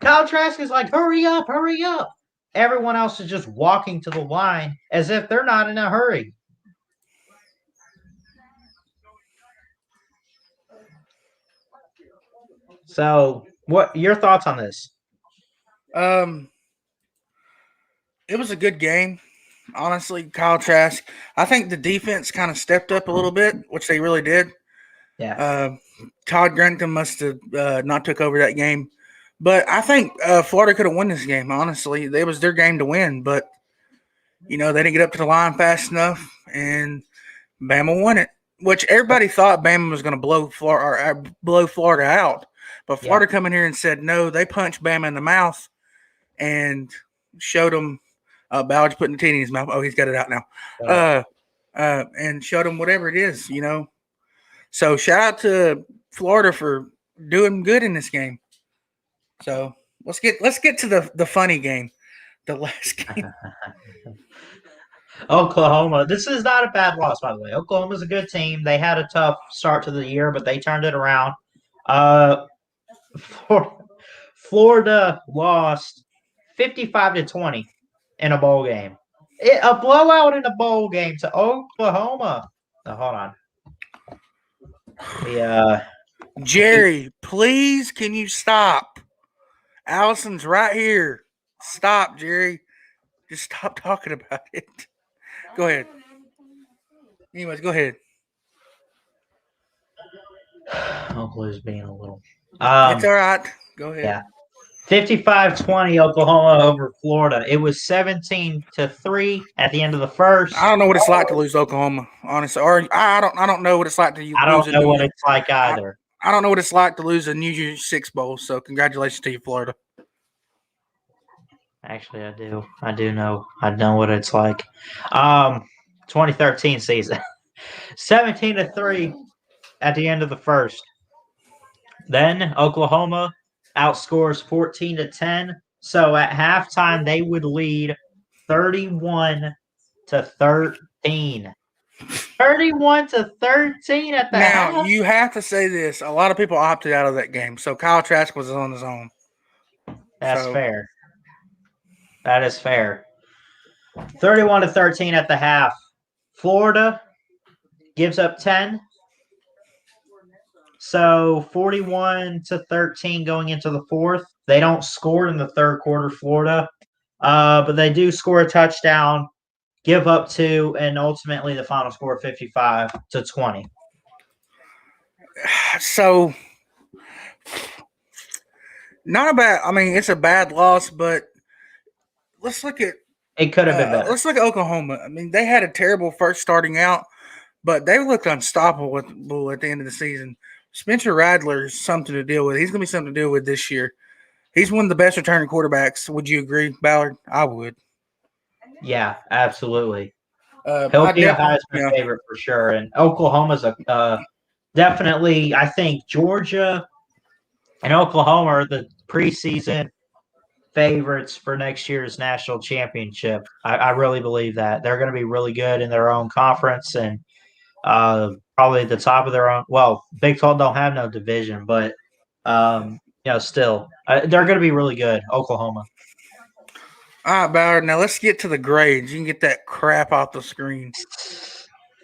Kyle Trask is like, hurry up, hurry up. Everyone else is just walking to the line as if they're not in a hurry. So, what your thoughts on this? It was a good game. Honestly, Kyle Trask. I think the defense kind of stepped up a little bit, which they really did. Yeah. Todd Grantham must have not took over that game. But I think Florida could have won this game, honestly. It was their game to win, but, they didn't get up to the line fast enough, and Bama won it, which everybody thought Bama was going to blow Florida out. But Florida come in here and said, no, they punched Bama in the mouth and showed them Ballard's putting the titty in his mouth. Oh, he's got it out now. And showed them whatever it is, So shout out to Florida for doing good in this game. So let's get to the funny game, the last game. Oklahoma. This is not a bad loss, by the way. Oklahoma's a good team. They had a tough start to the year, but they turned it around. Florida lost 55-20 in a bowl game. A blowout in a bowl game to Oklahoma. Oh, hold on. Jerry, please, can you stop? Allison's right here. Stop, Jerry. Just stop talking about it. Go ahead. Anyways, go ahead. Oklahoma's being a little. It's all right. Go ahead. Yeah. 55-20 Oklahoma over Florida. It was 17-3 at the end of the first. I don't know what it's like to lose Oklahoma, honestly. Or I don't know what it's like to lose. I don't know what it's like either. I don't know what it's like to lose a New Year's Six bowl. So congratulations to you, Florida. Actually, I do. I do know. I know what it's like. 2013 season. 17-3 at the end of the first. Then Oklahoma outscores 14-10. So at halftime, they would lead 31-13. 31-13 at the half. Now you have to say this. A lot of people opted out of that game, so Kyle Trask was on his own. That's fair. That is fair. 31-13 at the half. Florida gives up 10. So 41-13 going into the fourth. They don't score in the third quarter, Florida, but they do score a touchdown, give up 2, and ultimately the final score 55-20. So not a bad. I mean, it's a bad loss, but let's look at. It could have been better. Let's look at Oklahoma. I mean, they had a terrible first starting out, but they looked unstoppable at the end of the season. Spencer Radler is something to deal with. He's going to be something to deal with this year. He's one of the best returning quarterbacks. Would you agree, Ballard? I would. Yeah, absolutely. He'll be a Heisman favorite for sure. And Oklahoma's definitely, I think Georgia and Oklahoma are the preseason favorites for next year's national championship. I really believe that. They're going to be really good in their own conference and probably at the top of their own. Well, Big 12 don't have no division, but still, they're going to be really good. Oklahoma. All right, Ballard. Now let's get to the grades. You can get that crap off the screen.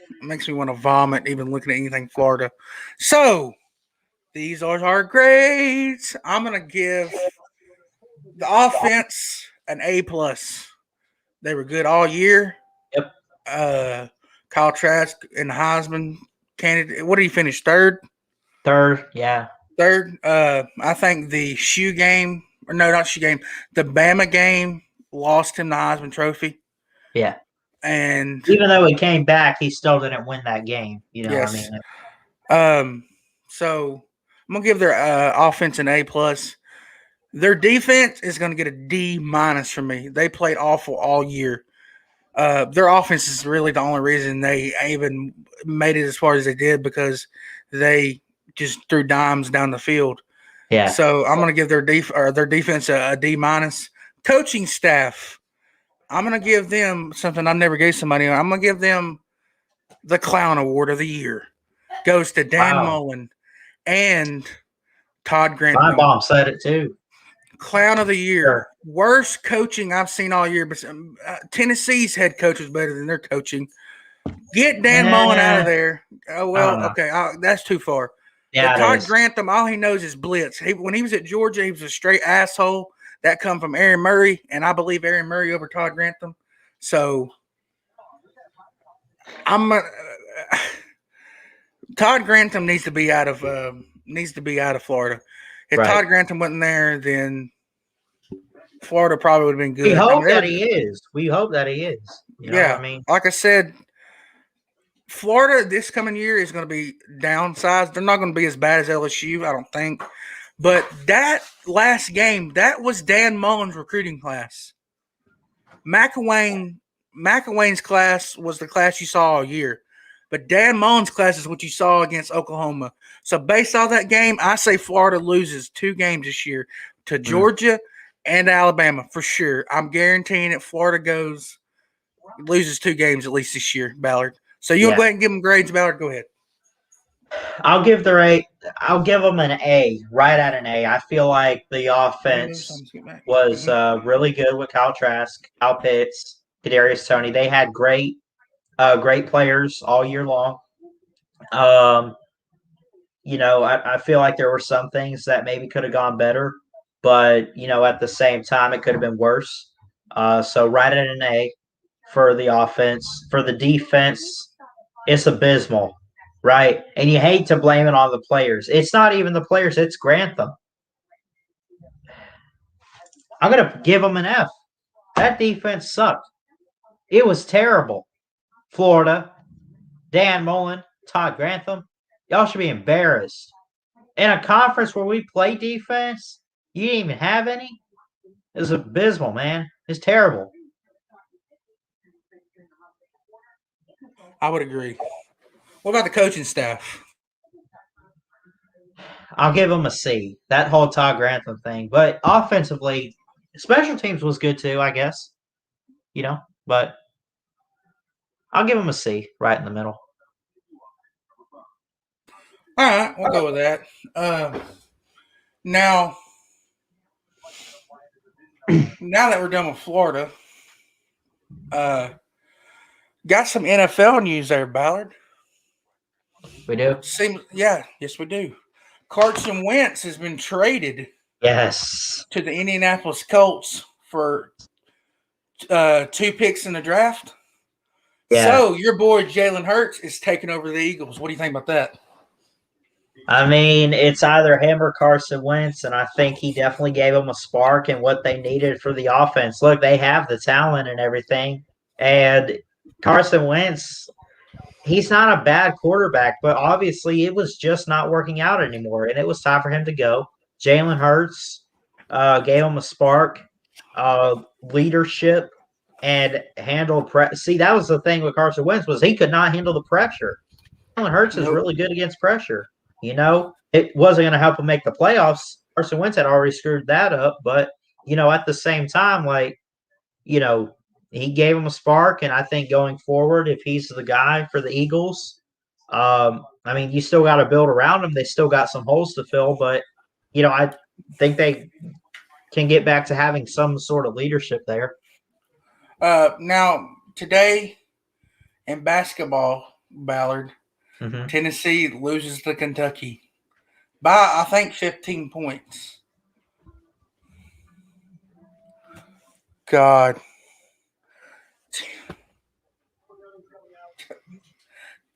It makes me want to vomit even looking at anything Florida. So these are our grades. I'm going to give the offense an A+. They were good all year. Yep. Kyle Trask and the Heisman candidate. What did he finish? Third, yeah. Third. I think the shoe game, or no, not shoe game, the Bama game lost him the Heisman Trophy. Yeah. And even though he came back, he still didn't win that game. You know what I mean? So I'm gonna give their offense an A+. Their defense is gonna get a D- from me. They played awful all year. Their offense is really the only reason they even made it as far as they did because they just threw dimes down the field. Yeah. So I'm going to give their defense a D-. Coaching staff, I'm going to give them something I never gave somebody. I'm going to give them the Clown Award of the Year. Goes to Dan Mullen and Todd Grantham. My mom said it too. Clown of the Year. Sure. Worst coaching I've seen all year. But Tennessee's head coach is better than their coaching. Get Dan Mullen out of there. Oh, well, okay. That's too far. Yeah, Todd Grantham, all he knows is blitz. When he was at Georgia, he was a straight asshole. That come from Aaron Murray, and I believe Aaron Murray over Todd Grantham. So Todd Grantham needs to be out of Florida. If Todd Grantham wasn't there, then Florida probably would have been good. We hope that he is. We hope that he is. You know what I mean? Like I said, Florida this coming year is going to be downsized. They're not going to be as bad as LSU, I don't think. But that last game, that was Dan Mullen's recruiting class. McElwain's class was the class you saw all year. But Dan Mullen's class is what you saw against Oklahoma. So based on that game, I say Florida loses 2 games this year to Georgia and Alabama for sure. I'm guaranteeing it. Florida loses 2 games at least this year, Ballard. So you want to go ahead and give them grades, Ballard? Go ahead. I'll give them an A, right at an A. I feel like the offense was really good with Kyle Trask, Kyle Pitts, Kadarius Toney. They had great players all year long. I feel like there were some things that maybe could have gone better, but at the same time, it could have been worse. So right at an A for the offense. For the defense, it's abysmal. right? And you hate to blame it on the players. It's not even the players, it's Grantham. I'm going to give them an F. That defense sucked. It was terrible. Florida, Dan Mullen, Todd Grantham, y'all should be embarrassed. In a conference where we play defense, you didn't even have any? It was abysmal, man. It's terrible. I would agree. What about the coaching staff? I'll give them a C. That whole Todd Grantham thing. But offensively, special teams was good too, I guess. But I'll give them a C right in the middle. All right, we'll go with that. Now that we're done with Florida, got some NFL news there, Ballard. We do? Yes, we do. Carson Wentz has been traded. Yes. To the Indianapolis Colts for 2 picks in the draft. Yeah. So your boy Jalen Hurts is taking over the Eagles. What do you think about that? I mean, it's either him or Carson Wentz, and I think he definitely gave them a spark and what they needed for the offense. Look, they have the talent and everything, and Carson Wentz, he's not a bad quarterback, but obviously it was just not working out anymore, and it was time for him to go. Jalen Hurts gave him a spark, leadership, and handle See, that was the thing with Carson Wentz was he could not handle the pressure. Jalen Hurts is really good against pressure. It wasn't going to help him make the playoffs. Carson Wentz had already screwed that up, but at the same time, he gave him a spark, and I think going forward, if he's the guy for the Eagles, I mean, you still got to build around him. They still got some holes to fill, but I think they can get back to having some sort of leadership there. Now today in basketball, Ballard, Tennessee loses to Kentucky by, I think, 15 points. God.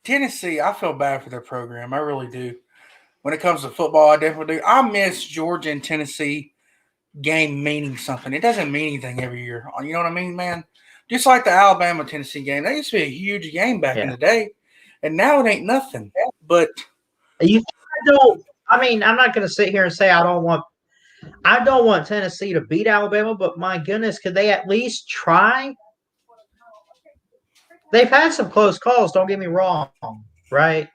Tennessee, I feel bad for their program. I really do. When it comes to football, I definitely do. I miss Georgia and Tennessee game meaning something. It doesn't mean anything every year. You know what I mean, man? Just like the Alabama-Tennessee game. That used to be a huge game back in the day. And now it ain't nothing. But I'm not going to sit here and say I don't want Tennessee to beat Alabama, but my goodness, could they at least try? They've had some close calls, don't get me wrong, right?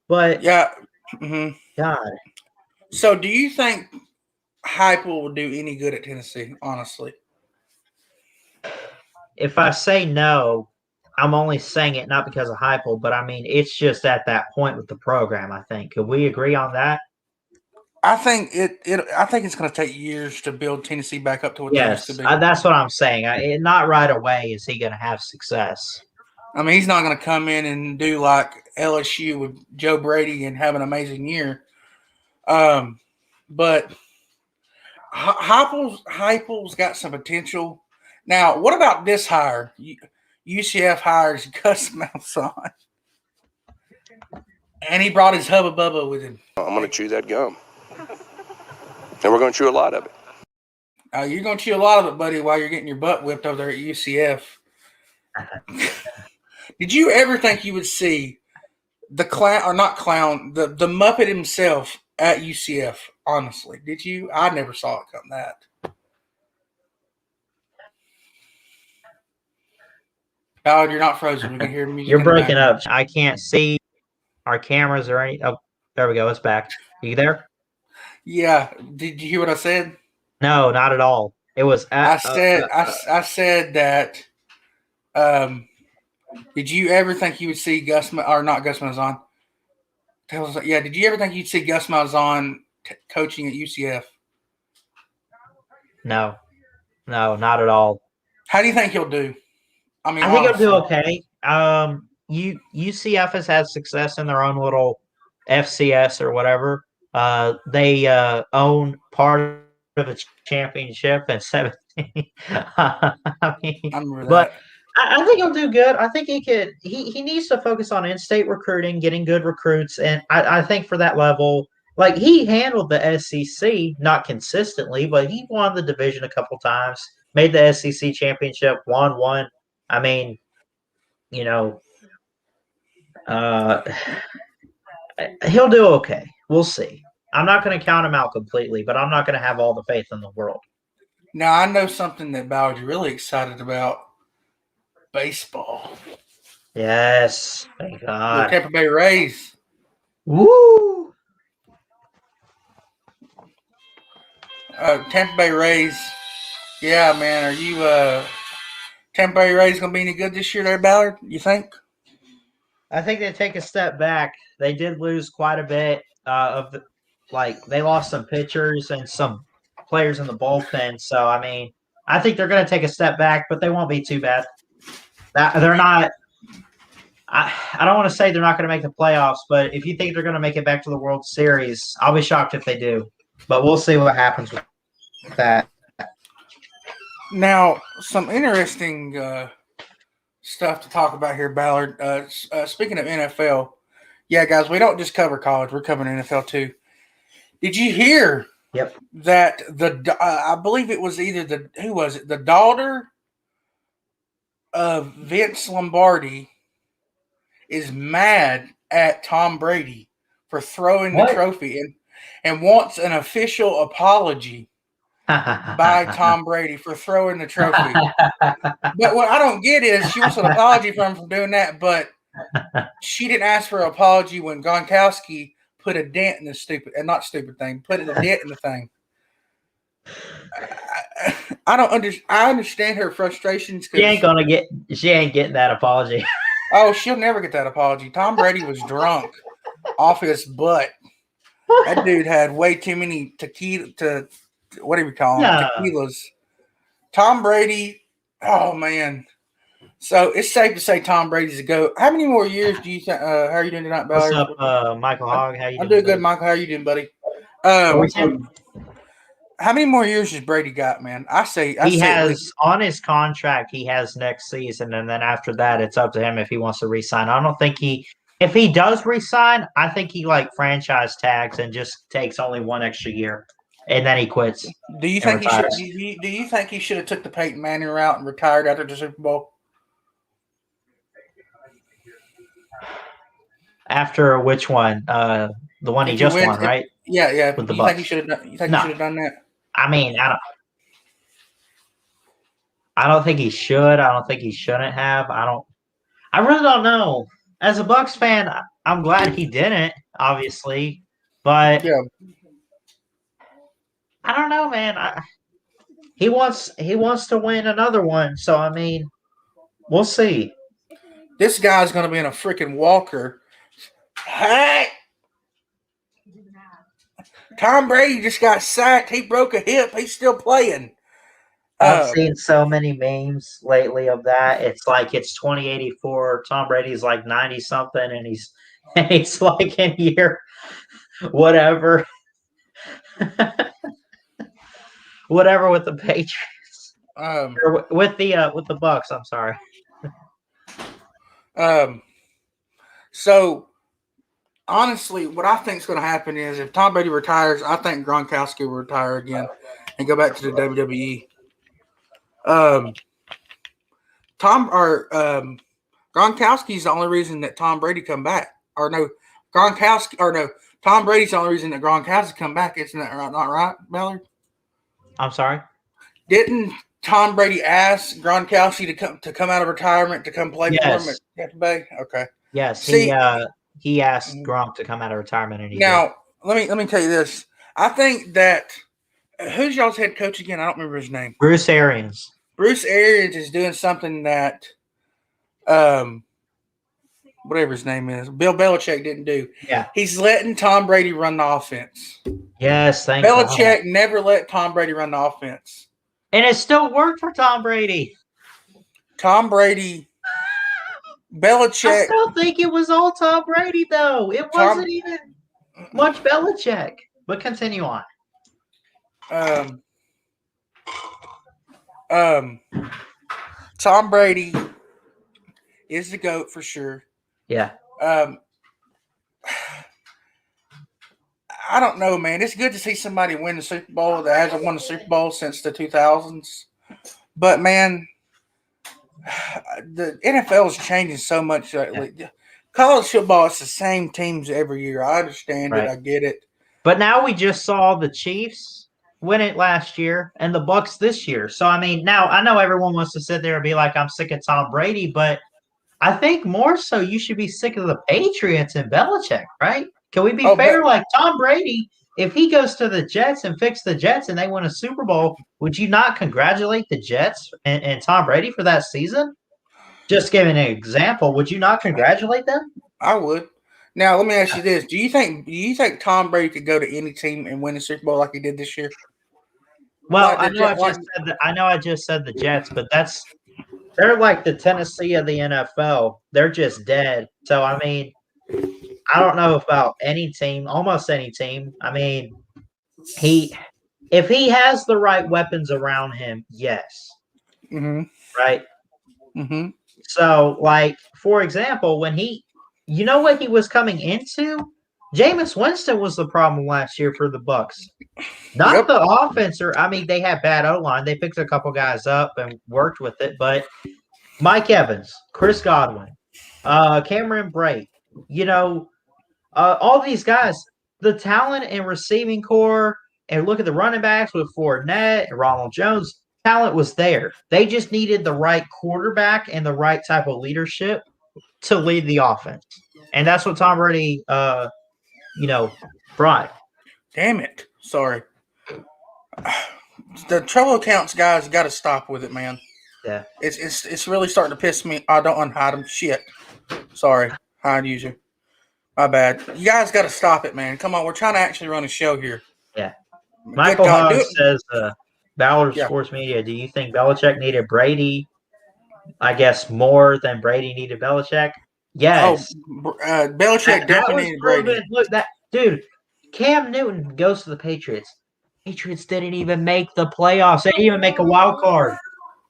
But yeah. God. So do you think Heupel will do any good at Tennessee, honestly? If I say no, I'm only saying it not because of Heupel, but I mean it's just at that point with the program, I think. Could we agree on that? I think I think it's going to take years to build Tennessee back up to what they used to be. That's what I'm saying. Not right away is he going to have success. I mean, he's not going to come in and do like LSU with Joe Brady and have an amazing year. But Heupel's got some potential. Now, what about this hire? UCF hires Gus Malzahn. And he brought his Hubba Bubba with him. I'm going to chew that gum. And we're going to chew a lot of it. You're going to chew a lot of it, buddy, while you're getting your butt whipped over there at UCF. Did you ever think you would see the clown, or not clown, the Muppet himself at UCF? Honestly, did you? I never saw it come that. Ballard, you're not frozen. We can hear music. You're breaking up. I can't see our cameras or any. Oh, there we go. It's back. Are you there? Yeah. Did you hear what I said? No, not at all. It was. I said that. Did you ever think you would see Gus Malzahn? Yeah. Did you ever think you'd see Gus Malzahn coaching at UCF? No, not at all. How do you think he'll do? I think he'll do okay. UCF has had success in their own little FCS or whatever. They own part of a championship in 17. I remember that. I think he'll do good. I think he could. He needs to focus on in-state recruiting, getting good recruits, and I think for that level, like he handled the SEC not consistently, but he won the division a couple times, made the SEC championship, won one. I mean, you know, uh, he'll do okay. We'll see. I'm not going to count him out completely, but I'm not going to have all the faith in the world. Now I know something that Ballard's really excited about: baseball. Yes, thank The God. Tampa Bay Rays. Woo! Tampa Bay Rays. Yeah, man. Are you Tampa Bay Rays gonna be any good this year, there, Ballard? You think? I think they take a step back. They did lose quite a bit of the, like they lost some pitchers and some players in the bullpen. So I mean, I think they're going to take a step back, but they won't be too bad. They're not. I don't want to say they're not going to make the playoffs, but if you think they're going to make it back to the World Series, I'll be shocked if they do. But we'll see what happens with that. Now, some interesting stuff to talk about here, Ballard. Speaking of NFL, yeah, guys, we don't just cover college; we're covering NFL too. Did you hear? Yep. That I believe it was either the daughter of Vince Lombardi is mad at Tom Brady for throwing the trophy and wants an official apology by Tom Brady for throwing the trophy. But what I don't get is she wants an apology from him for doing that, but she didn't ask for an apology when Gronkowski put a dent in the put a dent in the thing. I don't understand. I understand her frustrations. She ain't getting that apology. Oh, she'll never get that apology. Tom Brady was drunk off his butt. That dude had way too many what do we call them? Tequilas. Tom Brady. Oh man. So it's safe to say Tom Brady's a GOAT. How many more years do you think? How are you doing tonight, Ballard? What's up, Michael Hogg? How you doing? I'm doing good, Michael. How are you doing, buddy? How many more years has Brady got, man? He has on his contract. He has next season, and then after that, it's up to him if he wants to resign. I don't think if he does resign, I think he like franchise tags and just takes only one extra year, and then he quits. Do you think he should? Do you think he should have took the Peyton Manning route and retired after the Super Bowl? After which one? The one he just won, right? Yeah. With the Bucks. Think he should have? You think he should have done that? I mean, I don't think he should. I don't think he shouldn't have. I really don't know. As a Bucks fan, I'm glad he didn't, obviously, but yeah. I don't know, man. He wants to win another one, so I mean, we'll see. This guy's going to be in a freaking walker. Hey! Tom Brady just got sacked. He broke a hip. He's still playing. I've seen so many memes lately of that. It's like it's 2084. Tom Brady's like 90 something, and he's like in year whatever, whatever with the Patriots, or with the Bucks. I'm sorry. So honestly, what I think is going to happen is if Tom Brady retires, I think Gronkowski will retire again and go back to the WWE. Gronkowski is the only reason that Tom Brady come back. Tom Brady's the only reason that Gronkowski come back. Isn't that not right, Ballard? I'm sorry. Didn't Tom Brady ask Gronkowski to come out of retirement to come play for him at Tampa Bay? Okay. Yes, he asked Gronk to come out of retirement, and he did. Let me tell you this. I think that who's y'all's head coach again? I don't remember his name. Bruce Arians. Bruce Arians is doing something that whatever his name is, Bill Belichick didn't do. Yeah. He's letting Tom Brady run the offense. Yes, thank Belichick never let Tom Brady run the offense. And it still worked for Tom Brady. Belichick. I still think it was all Tom Brady, though. It wasn't even much Belichick. But continue on. Tom Brady is the GOAT for sure. Yeah. I don't know, man. It's good to see somebody win the Super Bowl that hasn't won the Super Bowl since the 2000s. But, man, the NFL is changing so much lately. Yeah. College football, it's the same teams every year. I understand it. I get it. But now we just saw the Chiefs win it last year and the Bucs this year. So, I mean, now I know everyone wants to sit there and be like, I'm sick of Tom Brady, but I think more so you should be sick of the Patriots and Belichick, right? Can we be fair? Like Tom Brady, if he goes to the Jets and fix the Jets and they win a Super Bowl, would you not congratulate the Jets and Tom Brady for that season? Just giving an example, would you not congratulate them? I would. Now let me ask you this: Do you think Tom Brady could go to any team and win a Super Bowl like he did this year? Well, I know I just said the Jets, but they're like the Tennessee of the NFL. They're just dead. So I mean, I don't know about any team, almost any team. I mean, if he has the right weapons around him, yes. Mm-hmm. Right? Mm-hmm. So, like, for example, you know what he was coming into? Jameis Winston was the problem last year for the Bucs. Not the offense, I mean, they had bad O-line. They picked a couple guys up and worked with it, but Mike Evans, Chris Godwin, Cameron Brate, all these guys, the talent and receiving core, and look at the running backs with Fournette and Ronald Jones, talent was there. They just needed the right quarterback and the right type of leadership to lead the offense. And that's what Tom Brady, brought. Damn it. Sorry. The trouble accounts guys got to stop with it, man. Yeah. It's really starting to piss me. I don't unhide them. Shit. Sorry. Hide user. My bad. You guys got to stop it, man. Come on. We're trying to actually run a show here. Yeah. Michael Hogg says, Ballard Sports Media, do you think Belichick needed Brady, I guess, more than Brady needed Belichick? Yes. Belichick definitely needed Brady. Look, dude, Cam Newton goes to the Patriots. Patriots didn't even make the playoffs. They didn't even make a wild card.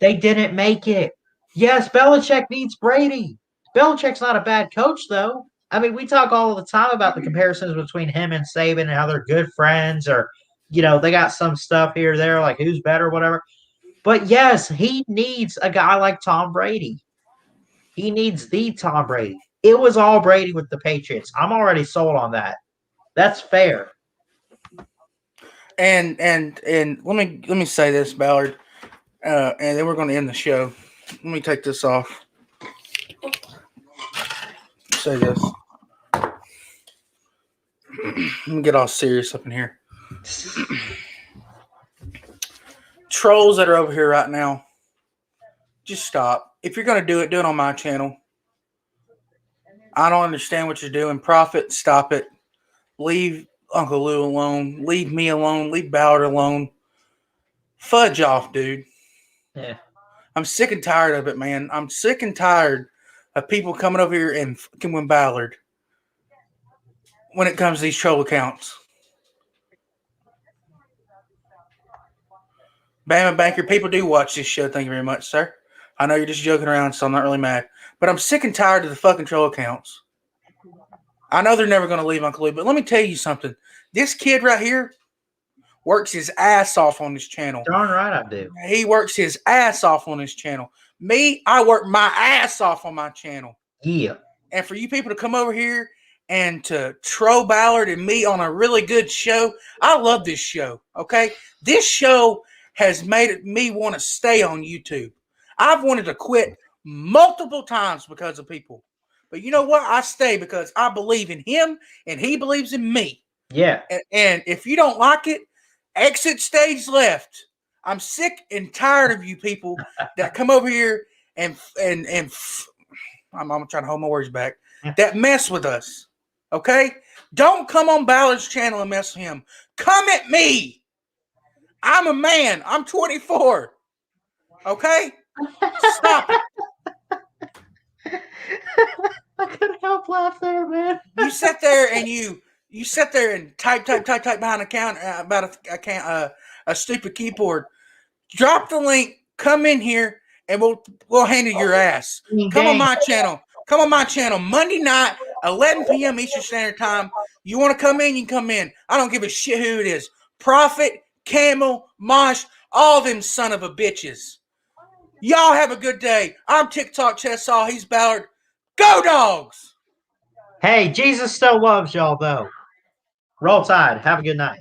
They didn't make it. Yes, Belichick needs Brady. Belichick's not a bad coach, though. I mean, we talk all the time about the comparisons between him and Saban and how they're good friends, or, they got some stuff here or there, like who's better, whatever. But yes, he needs a guy like Tom Brady. He needs the Tom Brady. It was all Brady with the Patriots. I'm already sold on that. That's fair. And let me say this, Ballard, and then we're going to end the show. Let me take this off. Say this. Let me get all serious up in here. Trolls that are over here right now, just stop. If you're going to do it on my channel. I don't understand what you're doing. Profit, stop it. Leave Uncle Lou alone. Leave me alone. Leave Ballard alone. Fudge off, dude. Yeah. I'm sick and tired of it, man. I'm sick and tired of people coming over here and fucking with Ballard when it comes to these troll accounts. Bama Banker, people do watch this show. Thank you very much, sir. I know you're just joking around, so I'm not really mad. But I'm sick and tired of the fucking troll accounts. I know they're never going to leave Uncle Lou, but let me tell you something. This kid right here works his ass off on this channel. Darn right I do. He works his ass off on this channel. Me, I work my ass off on my channel. Yeah. And for you people to come over here and to troll Ballard and me on a really good show, I love this show, okay? This show has made me want to stay on YouTube. I've wanted to quit multiple times because of people. But you know what? I stay because I believe in him and he believes in me. Yeah. And if you don't like it, exit stage left. I'm sick and tired of you people that come over here and I'm trying to hold my words back, that mess with us. Okay? Don't come on Ballard's channel and mess with him. Come at me. I'm a man. I'm 24. Okay? Stop it. I couldn't help laugh there, man. You sit there and you sit there and type behind a counter about a stupid keyboard. Drop the link. Come in here and we'll handle your ass. Come on my channel. Come on my channel. Monday night, 11 p.m. Eastern Standard Time. You want to come in, you can come in. I don't give a shit who it is. Prophet, Camel, Mosh, all them son of a bitches. Y'all have a good day. I'm TikTok Chessaw. He's Ballard. Go Dogs! Hey, Jesus still loves y'all, though. Roll Tide. Have a good night.